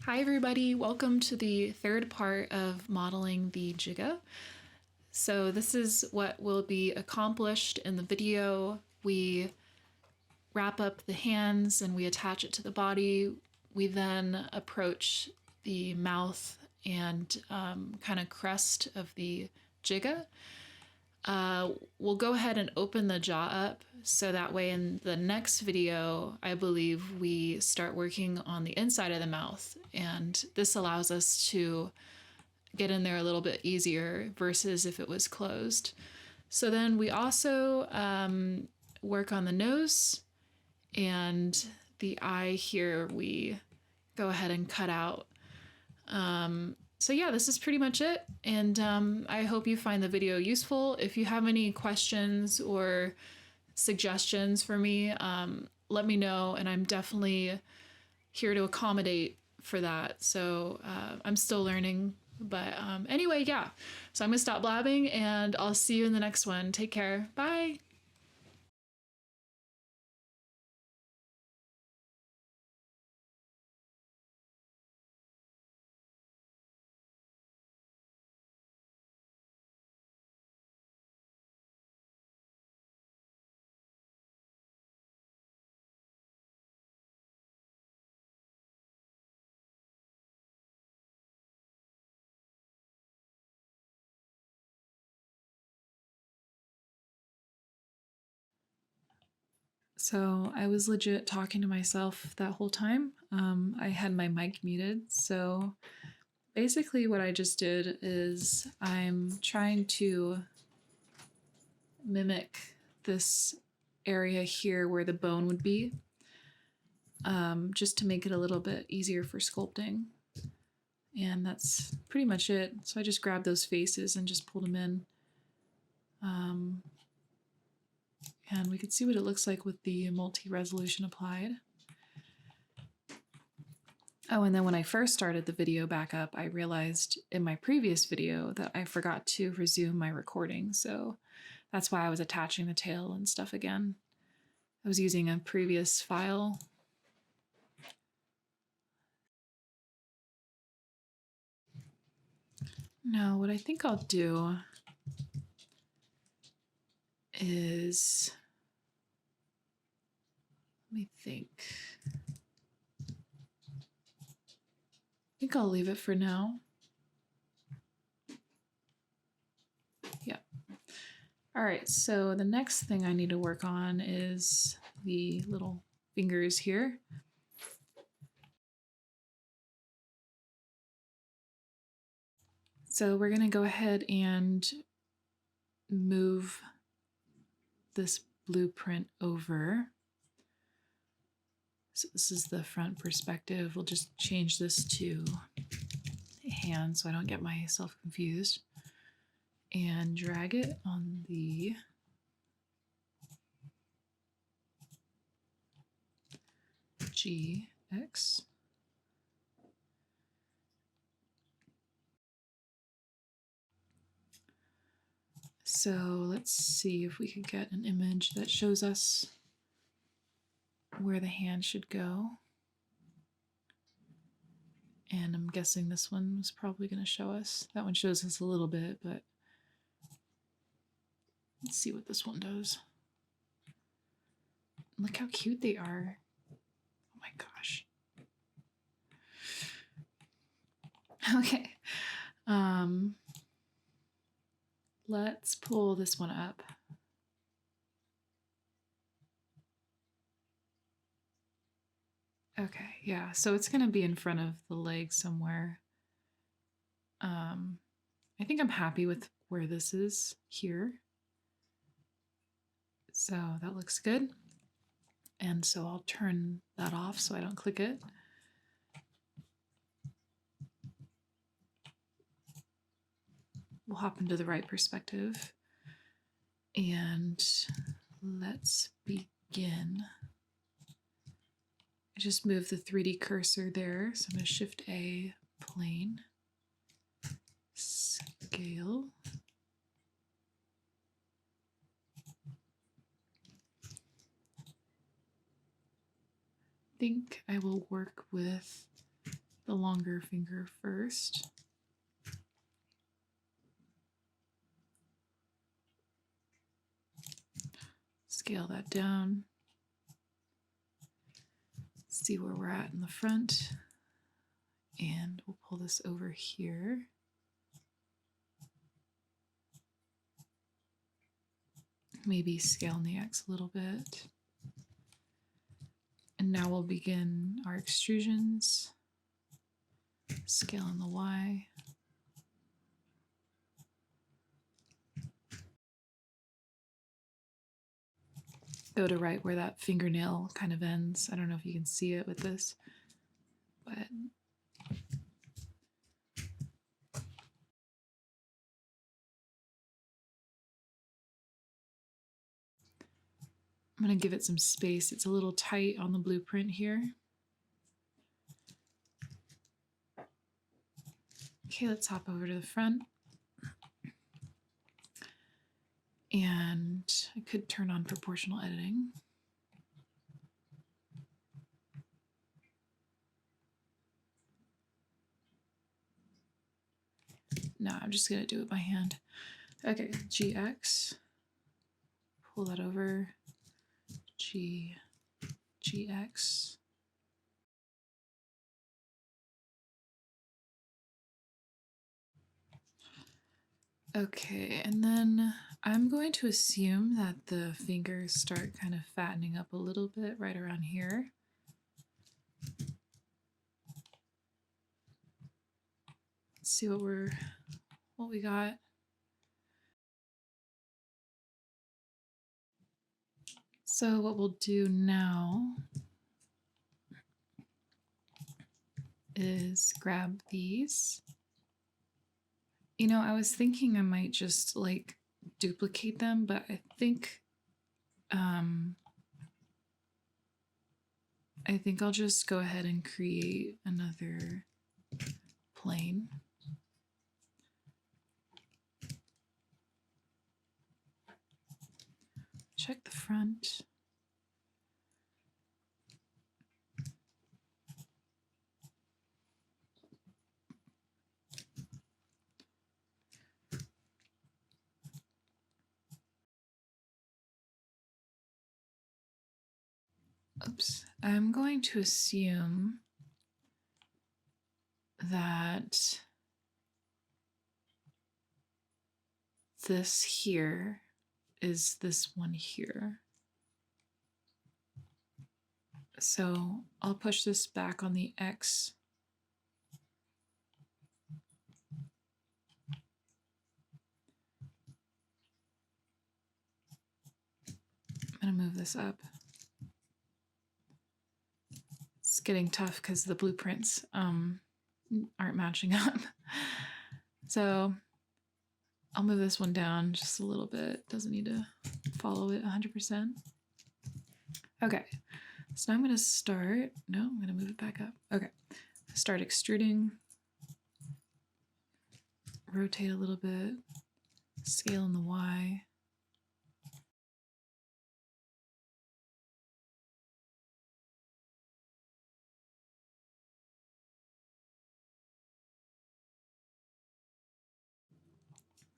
Hi everybody, welcome to the third part of modeling the Giga. So this is what will be accomplished in the video. We wrap up the hands and we attach it to the body. We then approach the mouth and kind of crest of the Giga. We'll go ahead and open the jaw up so that way in the next video, I believe we start working on the inside of the mouth, and this allows us to get in there a little bit easier versus if it was closed. So then we also work on the nose, and the eye here we go ahead and cut out. So yeah, this is pretty much it, and I hope you find the video useful. If you have any questions or suggestions for me, let me know, and I'm definitely here to accommodate for that. So I'm still learning, but anyway, yeah. So I'm gonna stop blabbing, and I'll see you in the next one. Take care. Bye. So I was legit talking to myself that whole time. I had my mic muted. So basically what I just did is I'm trying to mimic this area here where the bone would be, just to make it a little bit easier for sculpting. And that's pretty much it. So I just grabbed those faces and just pulled them in. And we could see what it looks like with the multi-resolution applied. Oh, and then when I first started the video back up, I realized in my previous video that I forgot to resume my recording. So that's why I was attaching the tail and stuff again. I was using a previous file. Now, what I think I'll do is, let me think. I think I'll leave it for now. Yeah. All right, so the next thing I need to work on is the little fingers here. So we're gonna go ahead and move this blueprint over. So this is the front perspective. We'll just change this to hand so I don't get myself confused, and drag it on the GX. So let's see if we could get an image that shows us where the hand should go. And I'm guessing this one was probably going to show us. That one shows us a little bit, but let's see what this one does. Look how cute they are. Oh my gosh. Okay. Let's pull this one up. Okay, yeah, so it's gonna be in front of the leg somewhere. I think I'm happy with where this is here. So that looks good. And so I'll turn that off so I don't click it. We'll hop into the right perspective. And let's begin. I just moved the 3D cursor there. So I'm going to Shift A, plane, scale. I think I will work with the longer finger first. Scale that down. See where we're at in the front. And we'll pull this over here. Maybe scale in the X a little bit. And now we'll begin our extrusions. Scale in the Y. Go to right where that fingernail kind of ends. I don't know if you can see it with this, but I'm going to give it some space. It's a little tight on the blueprint here. Okay, let's hop over to the front. And I could turn on proportional editing. No, I'm just going to do it by hand. Okay, GX. Pull that over. GX. Okay, and then I'm going to assume that the fingers start kind of fattening up a little bit right around here. Let's see what we got. So what we'll do now is grab these. You know, I was thinking I might just like duplicate them, but I think I'll just go ahead and create another plane. Check the front. Oops. I'm going to assume that this here is this one here. So I'll push this back on the X. I'm gonna move this up. It's getting tough because the blueprints aren't matching up. So I'll move this one down just a little bit. Doesn't need to follow it 100%. Okay, so now I'm gonna start, no, I'm gonna move it back up. Okay, start extruding, rotate a little bit, scale in the Y.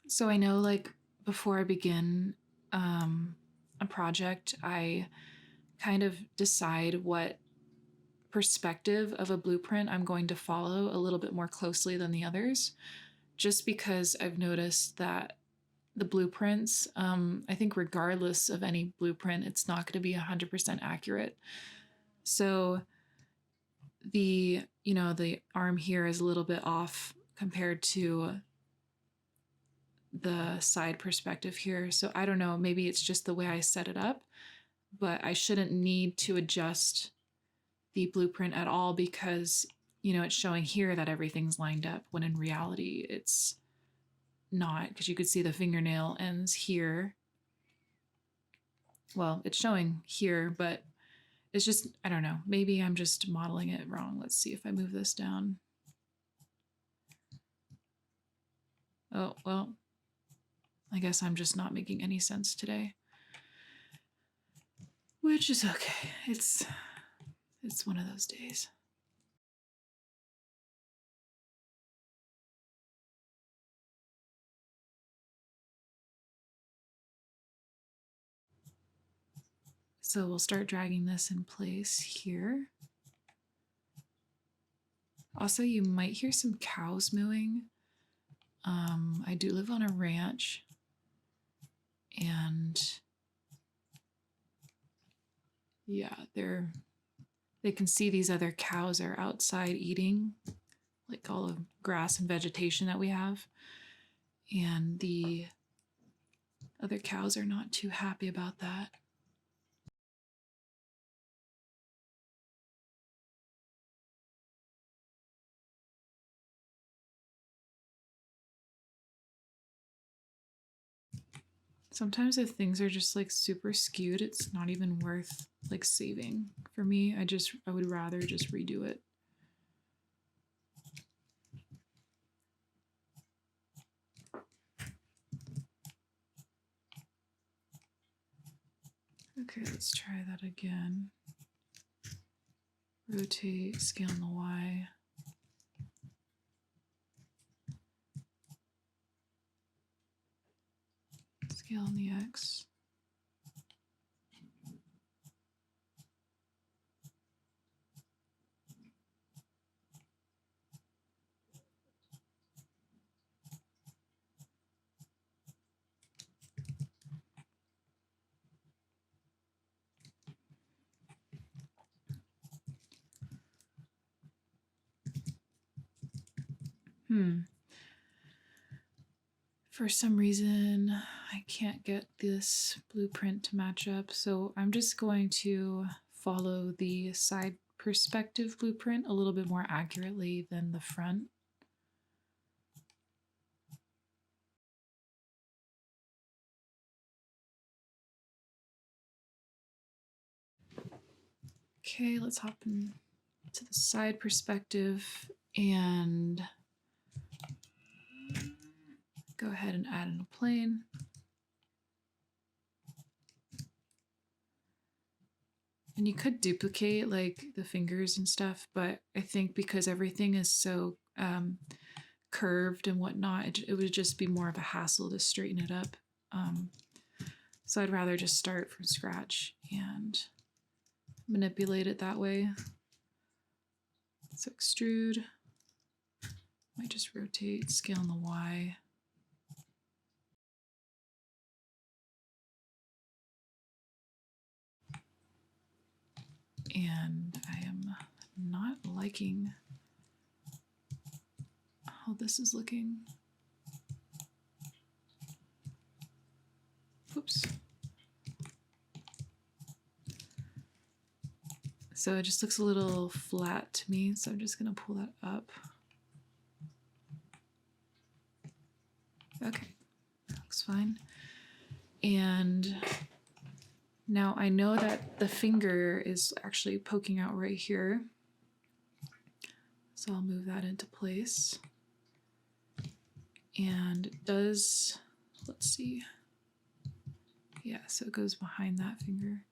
So I know like before I begin a project, I kind of decide what perspective of a blueprint I'm going to follow a little bit more closely than the others, just because I've noticed that the blueprints, I think regardless of any blueprint, it's not going to be 100% accurate. So the arm here is a little bit off compared to the side perspective here. So I don't know, maybe it's just the way I set it up, but I shouldn't need to adjust the blueprint at all because, it's showing here that everything's lined up when in reality it's not, because you could see the fingernail ends here. Well, it's showing here, but it's just, I don't know, maybe I'm just modeling it wrong. Let's see if I move this down. Oh, well, I guess I'm just not making any sense today, which is okay. It's one of those days. So we'll start dragging this in place here. Also, you might hear some cows mooing. I do live on a ranch, and yeah, they can see these other cows are outside eating, like all the grass and vegetation that we have. And the other cows are not too happy about that. Sometimes if things are just like super skewed, it's not even worth like saving. For me, I would rather just redo it. Okay, let's try that again. Rotate, scale on the Y. Scale on the X. For some reason, I can't get this blueprint to match up, so I'm just going to follow the side perspective blueprint a little bit more accurately than the front. Okay, let's hop into the side perspective and go ahead and add in a plane. And you could duplicate like the fingers and stuff, but I think because everything is so curved and whatnot, it would just be more of a hassle to straighten it up. So I'd rather just start from scratch and manipulate it that way. So extrude, might just rotate, scale on the Y. And I am not liking how this is looking. Oops. So it just looks a little flat to me, so I'm just gonna pull that up. Okay, that looks fine. And now I know that the finger is actually poking out right here. So I'll move that into place. And it does, let's see. Yeah, so it goes behind that finger.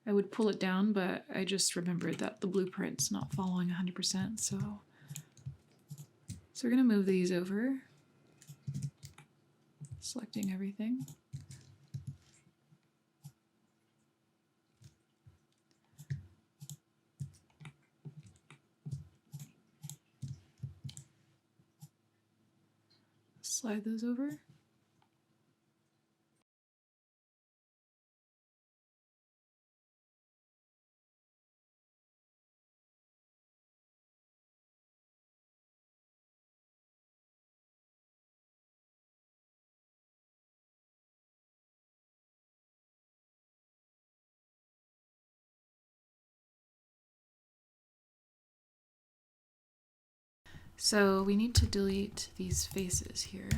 I would pull it down, but I just remembered that the blueprint's not following 100%, so we're gonna move these over, selecting everything. Slide those over. So we need to delete these faces here.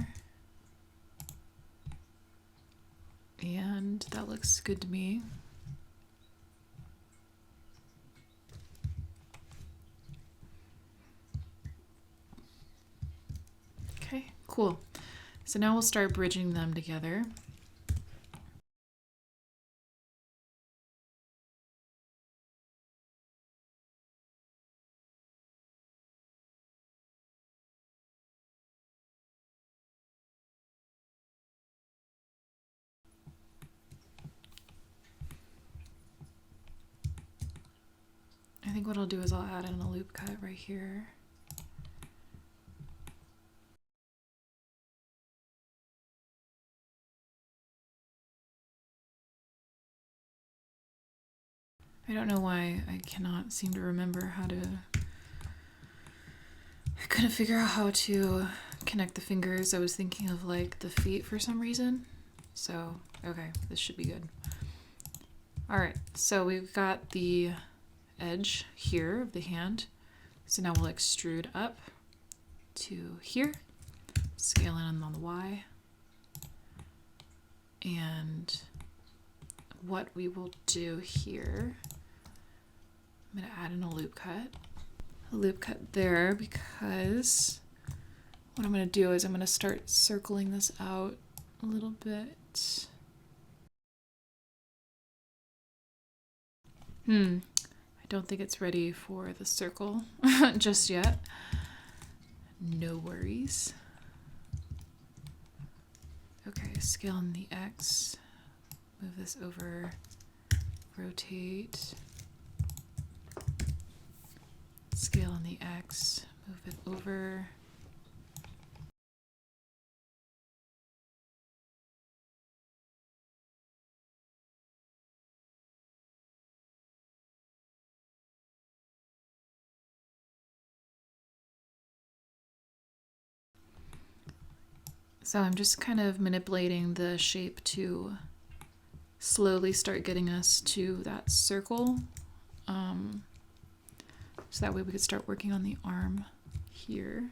And that looks good to me. Okay, cool. So now we'll start bridging them together. I think what I'll do is I'll add in a loop cut right here. I don't know why I cannot seem to remember how to... I couldn't figure out how to connect the fingers. I was thinking of like the feet for some reason. So, okay, this should be good. All right, so we've got the edge here of the hand. So now we'll extrude up to here, scale in on the Y. And what we will do here, I'm gonna add in a loop cut there, because what I'm gonna do is I'm gonna start circling this out a little bit. I don't think it's ready for the circle just yet. No worries. Okay, scale in the X, move this over, rotate, scale in the X, move it over. So I'm just kind of manipulating the shape to slowly start getting us to that circle. So that way we could start working on the arm here.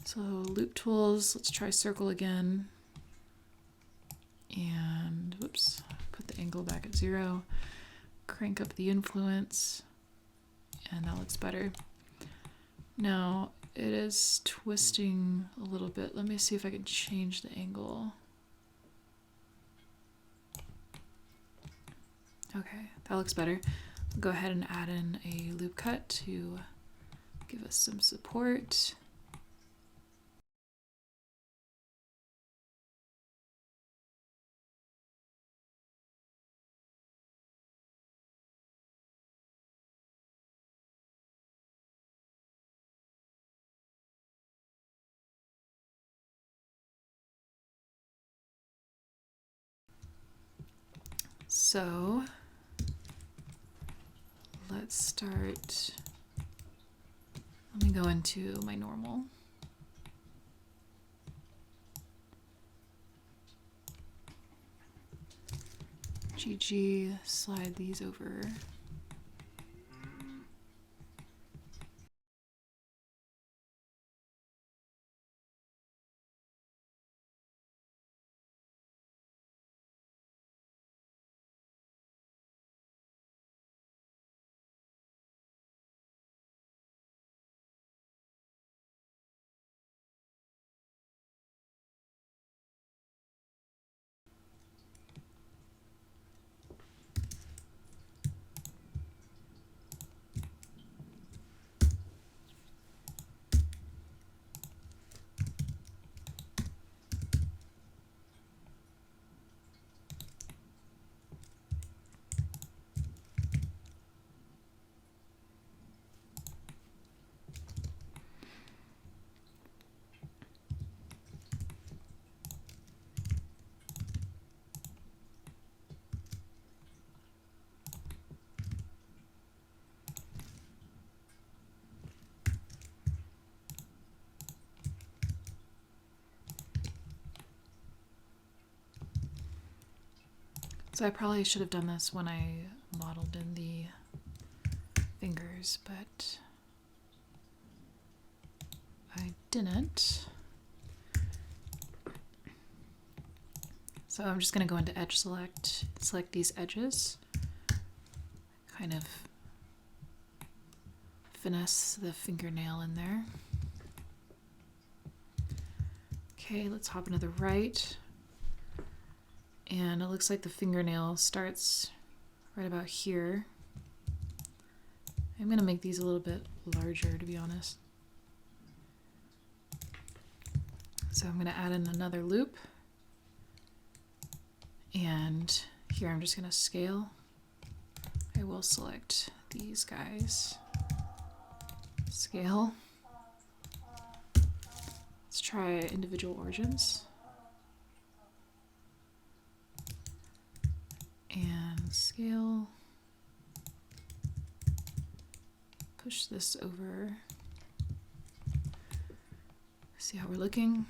So loop tools, let's try circle again. And whoops, put the angle back at 0. Crank up the influence, and that looks better. Now it is twisting a little bit. Let me see if I can change the angle. Okay, that looks better. Go ahead and add in a loop cut to give us some support. So let's start. Let me go into my normal. GG, slide these over. So I probably should have done this when I modeled in the fingers, but I didn't. So I'm just going to go into edge select, select these edges, kind of finesse the fingernail in there. Okay, let's hop into the right. And it looks like the fingernail starts right about here. I'm going to make these a little bit larger, to be honest. So I'm going to add in another loop. And here I'm just going to scale. I I will select these guys. Scale. Let's try individual origins. And scale. Push this over. See how we're looking.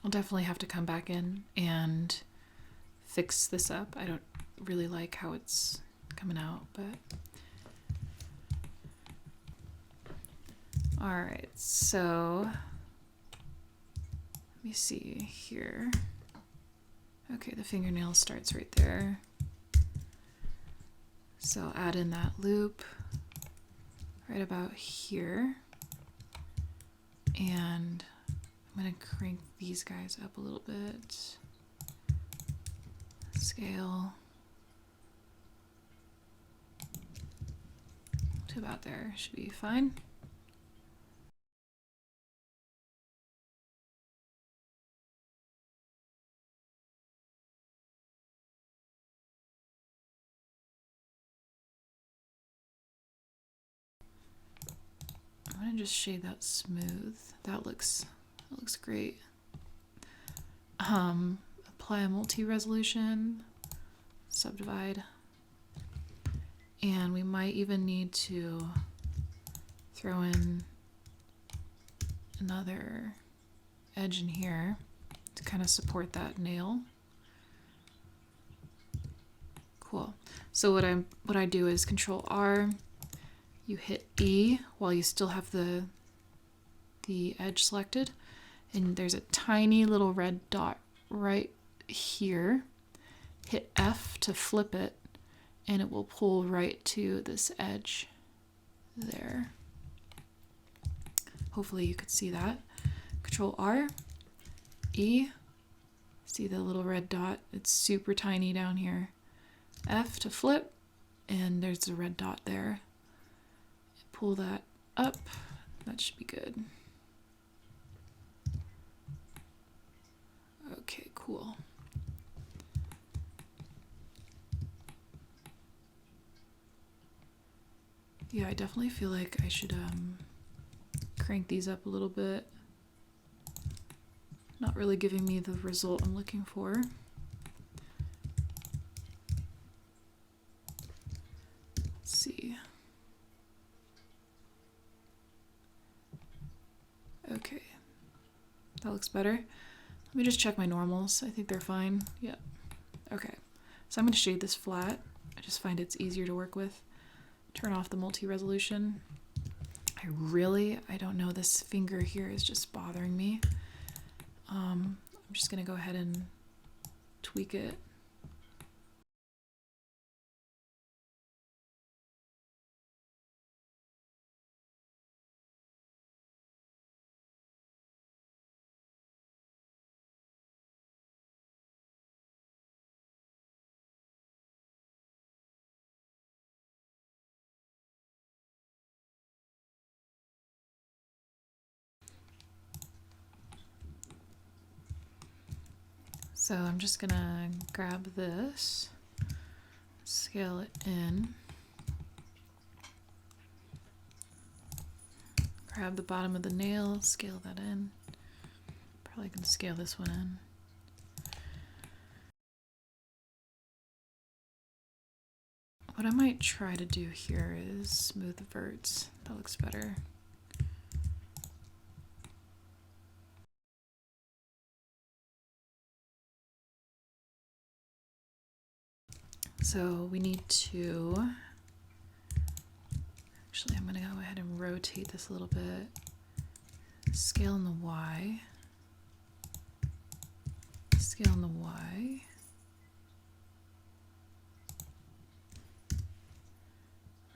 I'll definitely have to come back in and fix this up. I don't really like how it's coming out, but all right, so let me see here. Okay, the fingernail starts right there. So I'll add in that loop right about here. And I'm gonna crank these guys up a little bit. Scale to about there, should be fine. I'm gonna just shade that smooth. That looks great. Apply a multi-resolution, subdivide, and we might even need to throw in another edge in here to kind of support that nail. Cool. So what I do is Control R. You hit E while you still have the edge selected, and there's a tiny little red dot right here. Hit F to flip it, and it will pull right to this edge there. Hopefully you could see that. Control R, E, see the little red dot? It's super tiny down here. F to flip, and there's the red dot there. Pull that up, that should be good. Okay, cool. Yeah, I definitely feel like I should crank these up a little bit. Not really giving me the result I'm looking for. Let's see. Okay, that looks better. Let me just check my normals. I think they're fine. Yeah. Okay, so I'm going to shade this flat. I just find it's easier to work with. Turn off the multi-resolution. I don't know, this finger here is just bothering me. I'm just going to go ahead and tweak it. So I'm just gonna grab this, scale it in, grab the bottom of the nail, scale that in. Probably can scale this one in. What I might try to do here is smooth the verts. That looks better. So we need to, actually I'm gonna go ahead and rotate this a little bit. Scale in the Y. Scale in the Y.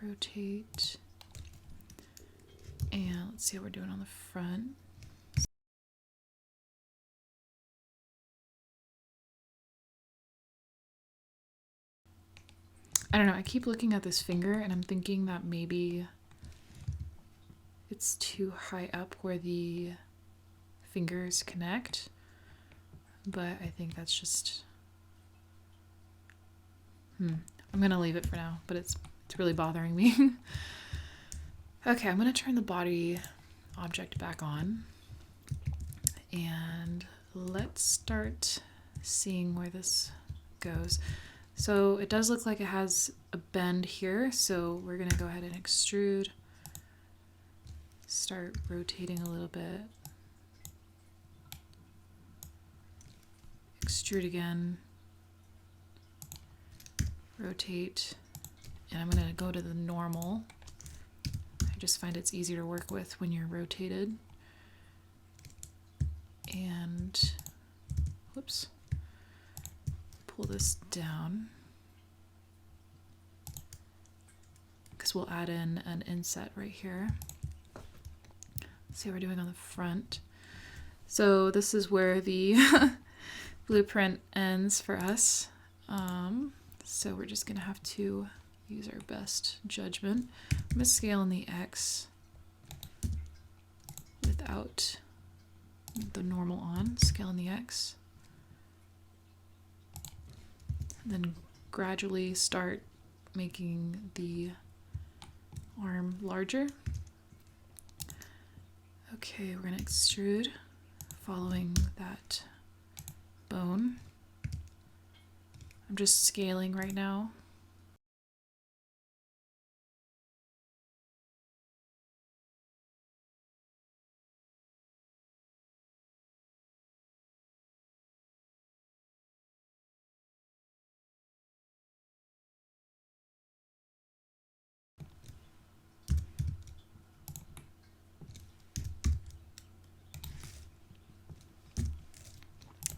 Rotate. And let's see how we're doing on the front. I don't know, I keep looking at this finger and I'm thinking that maybe it's too high up where the fingers connect. but I think that's just, I'm gonna leave it for now, but it's really bothering me. Okay, I'm gonna turn the body object back on and let's start seeing where this goes. So it does look like it has a bend here, so we're gonna go ahead and extrude, start rotating a little bit, extrude again, rotate, and I'm gonna go to the normal. I just find it's easier to work with when you're rotated. And whoops, pull this down because we'll add in an inset right here. Let's see what we're doing on the front. So this is where the blueprint ends for us. So we're just gonna have to use our best judgment. I'm gonna scale in the X without the normal on, scale in the X. And then gradually start making the arm larger. Okay, we're gonna extrude following that bone. I'm just scaling right now.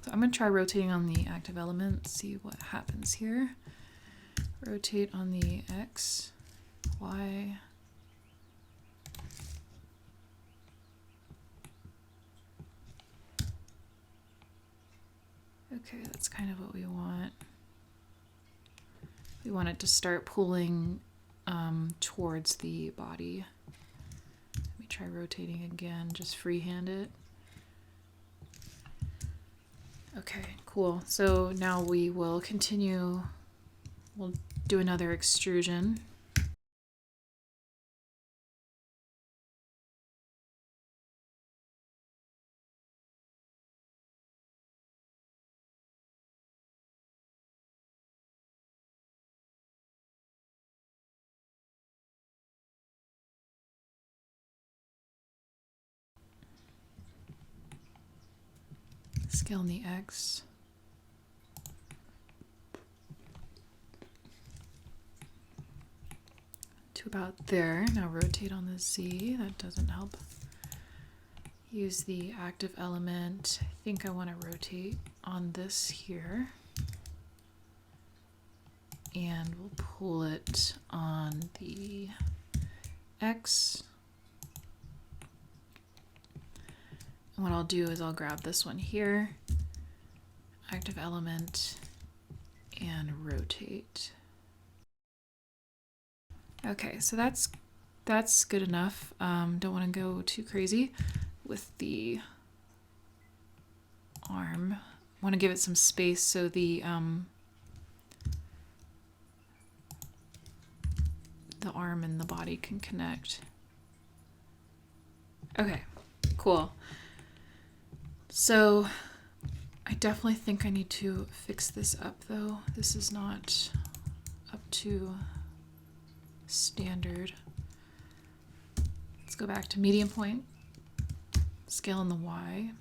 So I'm going to try rotating on the active element, see what happens here. Rotate on the X, Y. Okay, that's kind of what we want. We want it to start pulling towards the body. Let me try rotating again, just freehand it. Okay, cool. So now we will continue. We'll do another extrusion. Scale in the X. To about there. Now rotate on the Z. That doesn't help. Use the active element. I think I want to rotate on this here. And we'll pull it on the X. And what I'll do is I'll grab this one here, active element, and rotate. Okay, so that's good enough. Don't want to go too crazy with the arm. Want to give it some space so the arm and the body can connect. Okay, cool. So I definitely think I need to fix this up though. This is not up to standard. Let's go back to medium point, scale in the Y.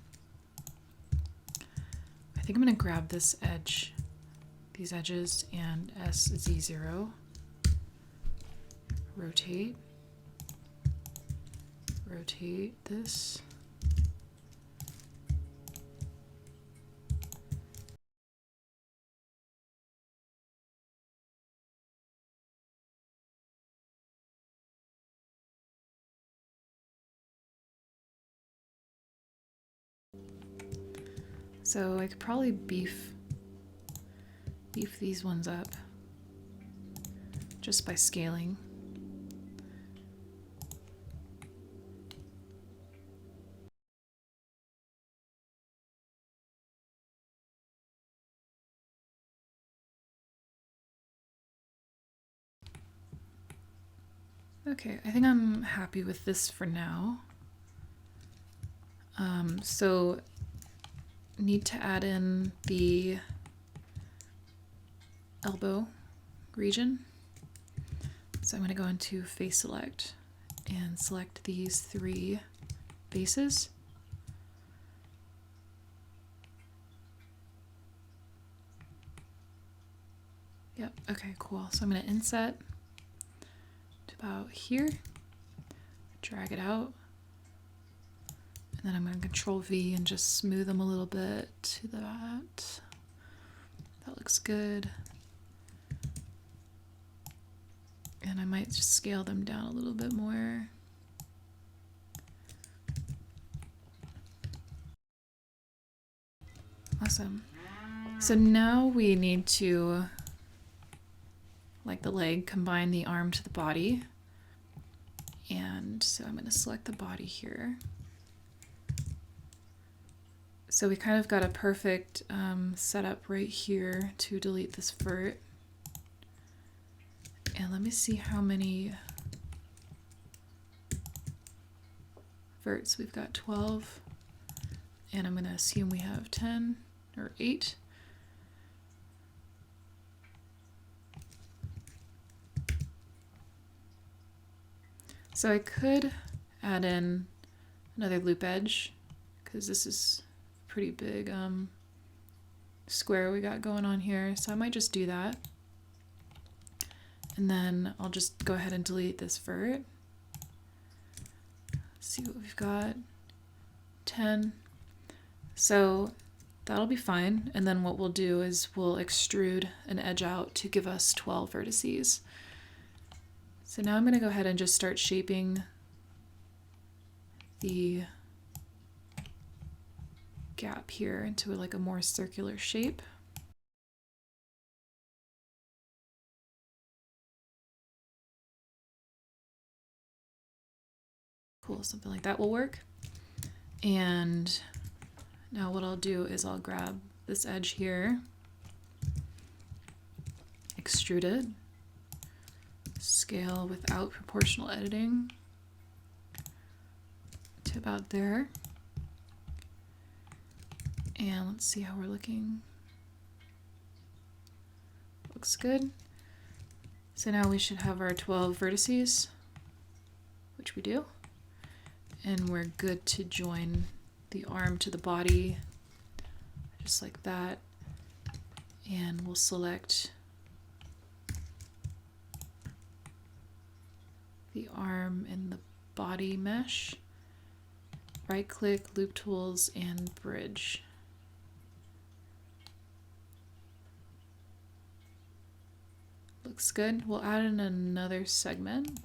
I think I'm gonna grab this edge, these edges, and SZ0. Rotate this. So I could probably beef these ones up just by scaling. Okay, I think I'm happy with this for now. So need to add in the elbow region. So I'm going to go into face select and select these 3 faces. Yep, okay, cool. So I'm going to inset to about here, drag it out, and then I'm going to Control V and just smooth them a little bit to that. That looks good. And I might just scale them down a little bit more. Awesome. So now we need to, like the leg, combine the arm to the body. And so I'm going to select the body here. So we kind of got a perfect setup right here to delete this vert. And let me see how many verts. We've got 12. And I'm going to assume we have 10 or 8. So I could add in another loop edge because this is a pretty big square we got going on here. So I might just do that. And then I'll just go ahead and delete this vert. See what we've got. 10. So that'll be fine. And then what we'll do is we'll extrude an edge out to give us 12 vertices. So now I'm going to go ahead and just start shaping the gap here into like a more circular shape. Cool, something like that will work. And now what I'll do is I'll grab this edge here, extrude it, scale without proportional editing to about there. And let's see how we're looking. Looks good. So now we should have our 12 vertices, which we do. And we're good to join the arm to the body, just like that. And we'll select the arm and the body mesh. Right click, loop tools, and bridge. Looks good. We'll add in another segment.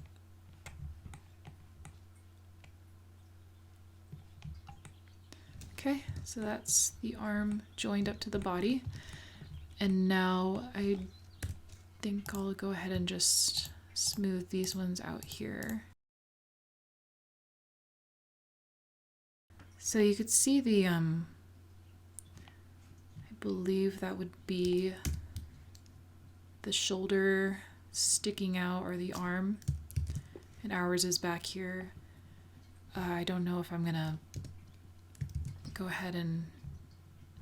Okay, so that's the arm joined up to the body. And now I think I'll go ahead and just smooth these ones out here. So you could see the, I believe that would be the shoulder sticking out, or the arm, and ours is back here. I don't know if I'm gonna go ahead and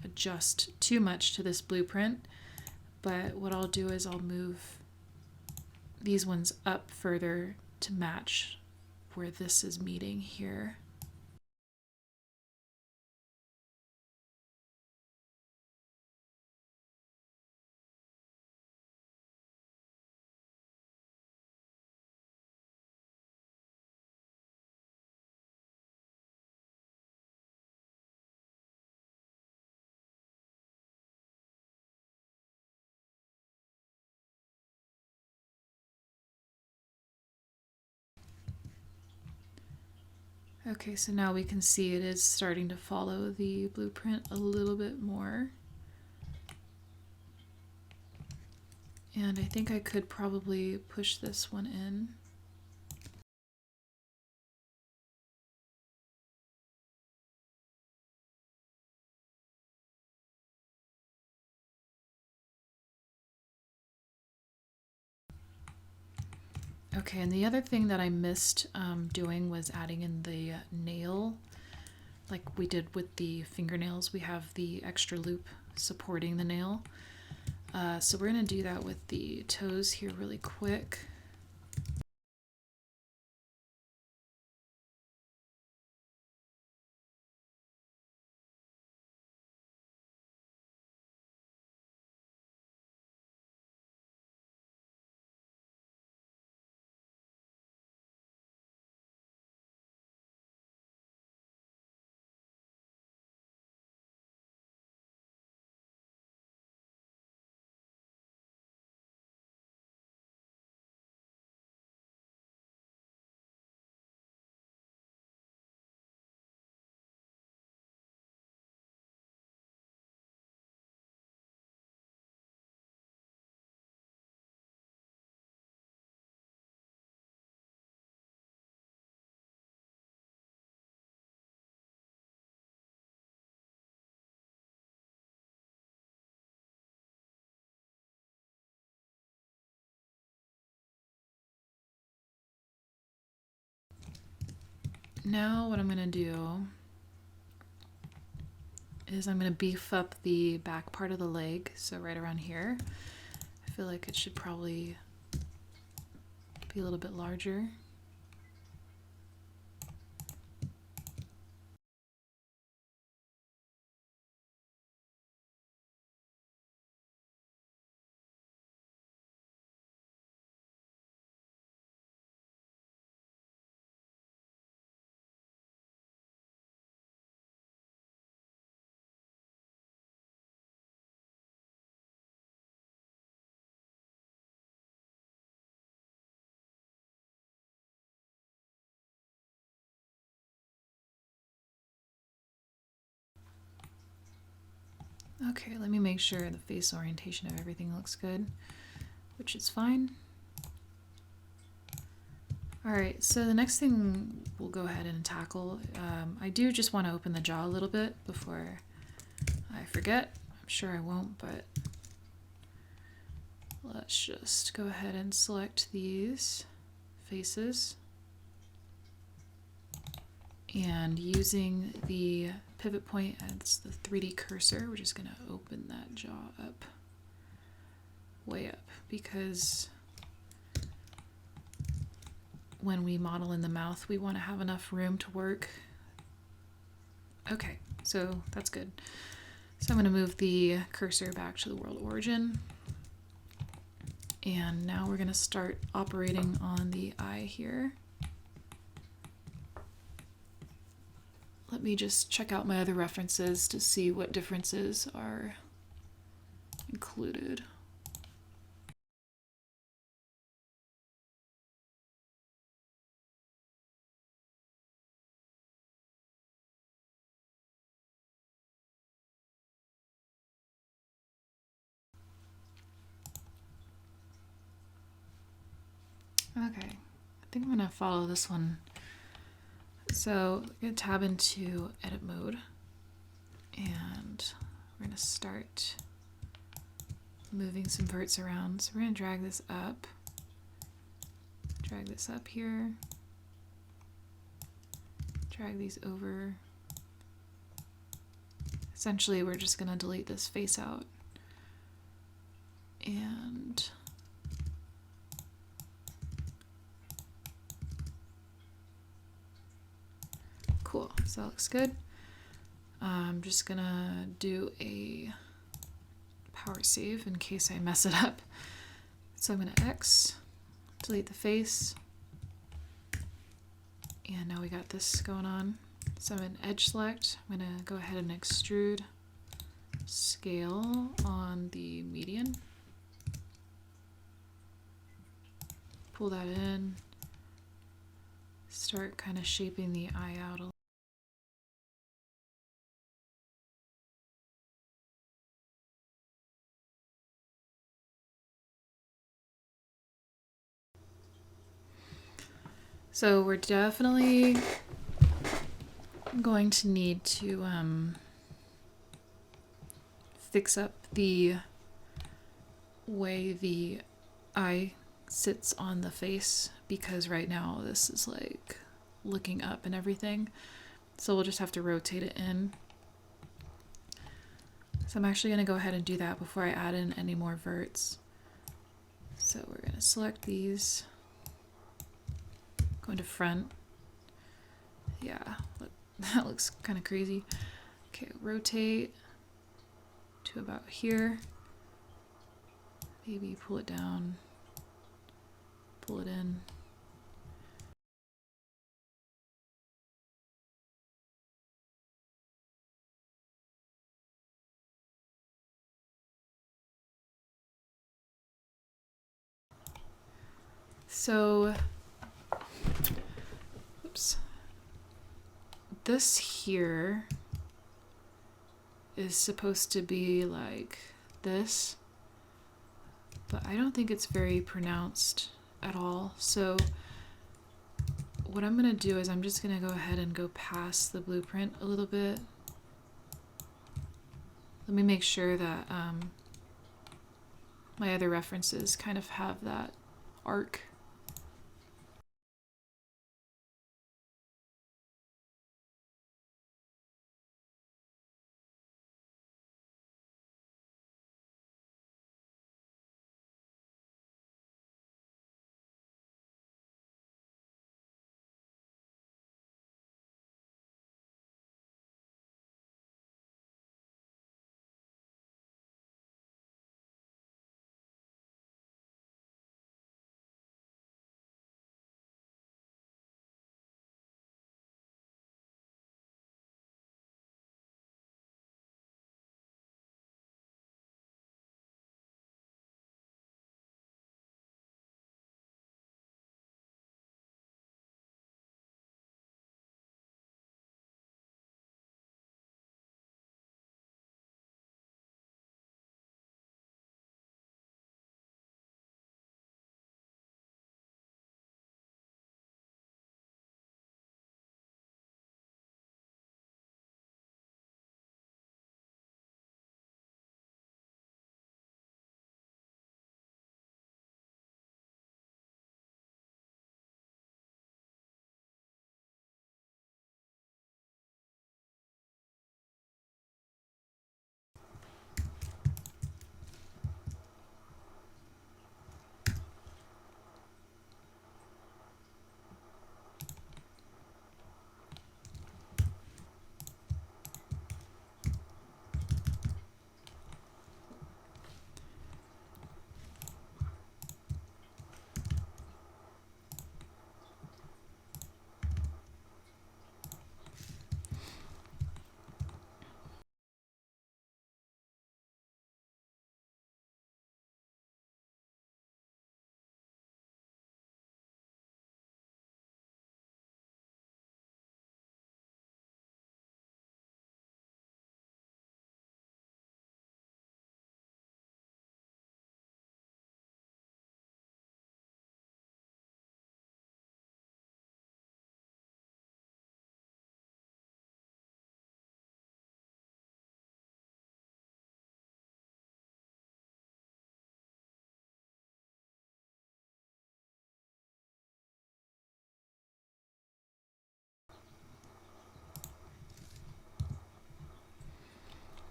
adjust too much to this blueprint, but what I'll do is I'll move these ones up further to match where this is meeting here. Okay, so now we can see it is starting to follow the blueprint a little bit more. And I think I could probably push this one in. Okay, and the other thing that I missed doing was adding in the nail. Like we did with the fingernails, we have the extra loop supporting the nail. So we're going to do that with the toes here really quick. Now what I'm going to do is I'm going to beef up the back part of the leg, so right around here. I feel like it should probably be a little bit larger. Okay, let me make sure the face orientation of everything looks good, which is fine. Alright, so the next thing we'll go ahead and tackle, I do just want to open the jaw a little bit before I forget. I'm sure I won't, but let's just go ahead and select these faces. And using the pivot point as the 3D cursor, we're just going to open that jaw up, way up, because when we model in the mouth, we want to have enough room to work. Okay, so that's good. So I'm going to move the cursor back to the world origin. And now we're going to start operating on the eye here. Let me just check out my other references to see what differences are included. Okay, I think I'm gonna follow this one. So I'm gonna tab into edit mode and we're gonna start moving some verts around. So we're gonna drag this up here, drag these over. Essentially, we're just gonna delete this face out. And cool, so that looks good. I'm just gonna do a power save in case I mess it up. So I'm gonna X, delete the face, and now we got this going on. So I'm in edge select, I'm gonna go ahead and extrude scale on the median. Pull that in, start kind of shaping the eye out a little. So we're definitely going to need to fix up the way the eye sits on the face, because right now this is like looking up and everything. So we'll just have to rotate it in. So I'm actually going to go ahead and do that before I add in any more verts. So we're going to select these, go into front. Yeah, look, that looks kind of crazy. Okay, rotate to about here. Maybe pull it down, pull it in. So, oops. This here is supposed to be like this, but I don't think it's very pronounced at all. So what I'm gonna do is I'm just gonna go ahead and go past the blueprint a little bit. Let me make sure that my other references kind of have that arc.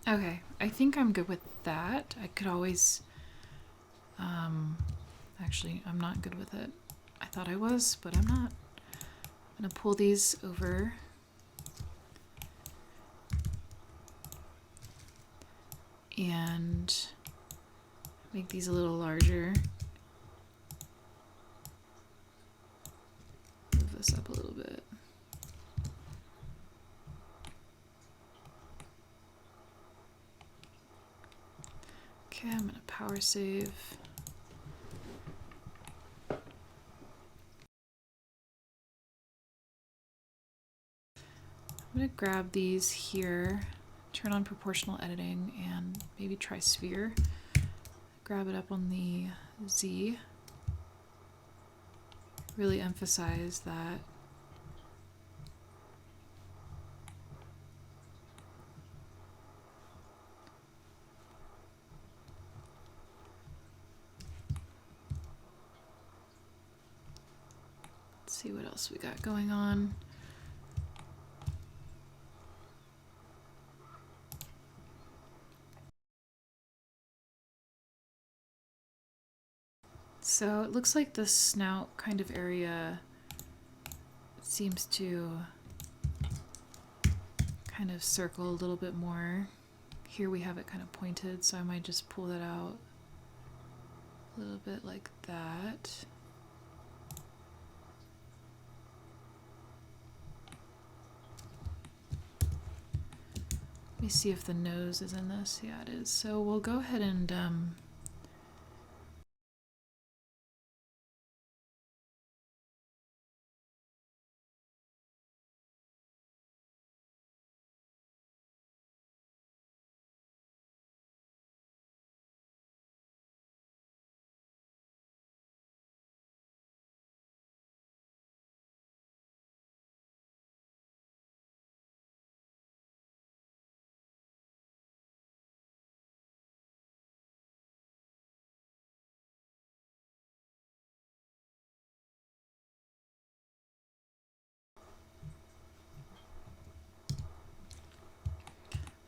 Okay, I think I'm good with that. I could always, actually, I'm not good with it. I thought I was, but I'm not. I'm gonna pull these over. And make these a little larger. Move this up a little bit. Okay, I'm gonna power save. I'm gonna grab these here, turn on proportional editing, and maybe try sphere. Grab it up on the Z. Really emphasize that. see what else we got going on. So it looks like the snout kind of area seems to kind of circle a little bit more. Here we have it kind of pointed, so I might just pull that out a little bit like that. Let me see if the nose is in this. Yeah, it is. So we'll go ahead and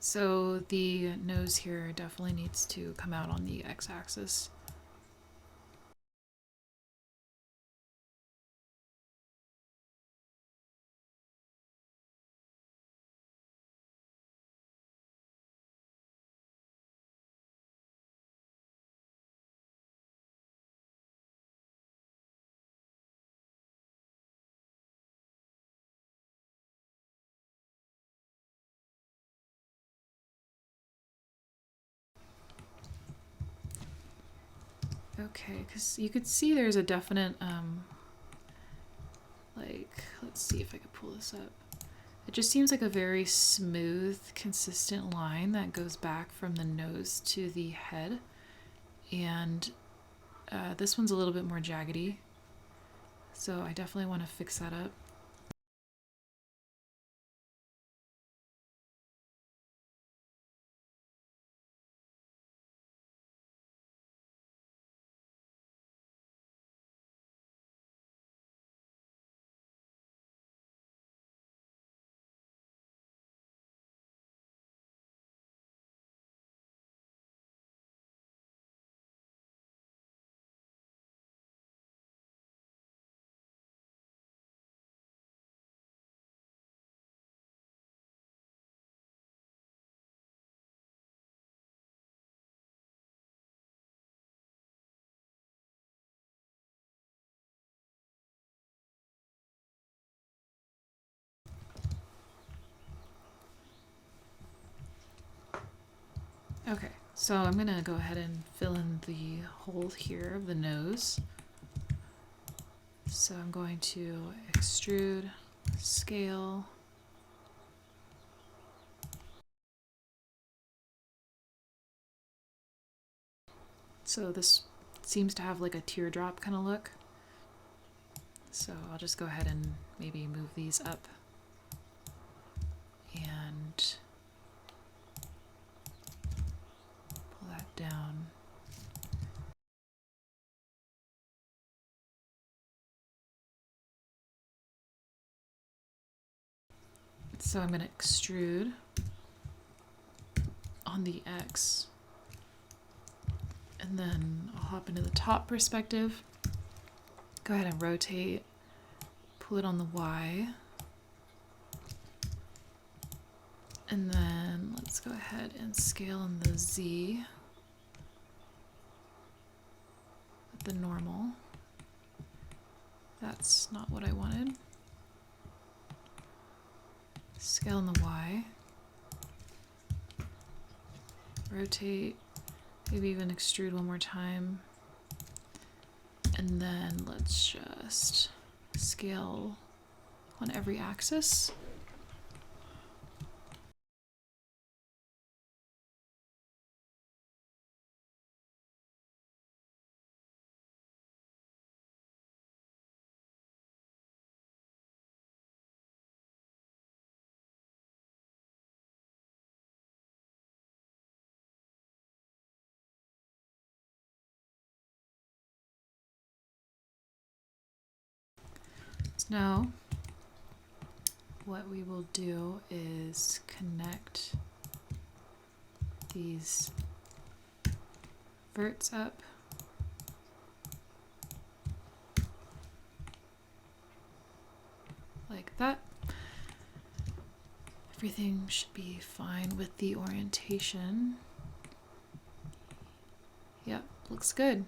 so the nose here definitely needs to come out on the x-axis. Okay, because you could see there's a definite, like, let's see if I could pull this up. It just seems like a very smooth, consistent line that goes back from the nose to the head. And this one's a little bit more jaggedy. So I definitely want to fix that up. Okay, so I'm gonna go ahead and fill in the hole here of the nose. So I'm going to extrude, scale. So this seems to have like a teardrop kind of look. So I'll just go ahead and maybe move these up and pull that down. So I'm going to extrude on the X, and then I'll hop into the top perspective, go ahead and rotate, pull it on the Y, and then let's go ahead and scale on the Z with the normal. That's not what I wanted. Scale on the Y, rotate, maybe even extrude one more time, and then let's just scale on every axis. Now, what we will do is connect these verts up. Like that. Everything should be fine with the orientation. Yep, looks good.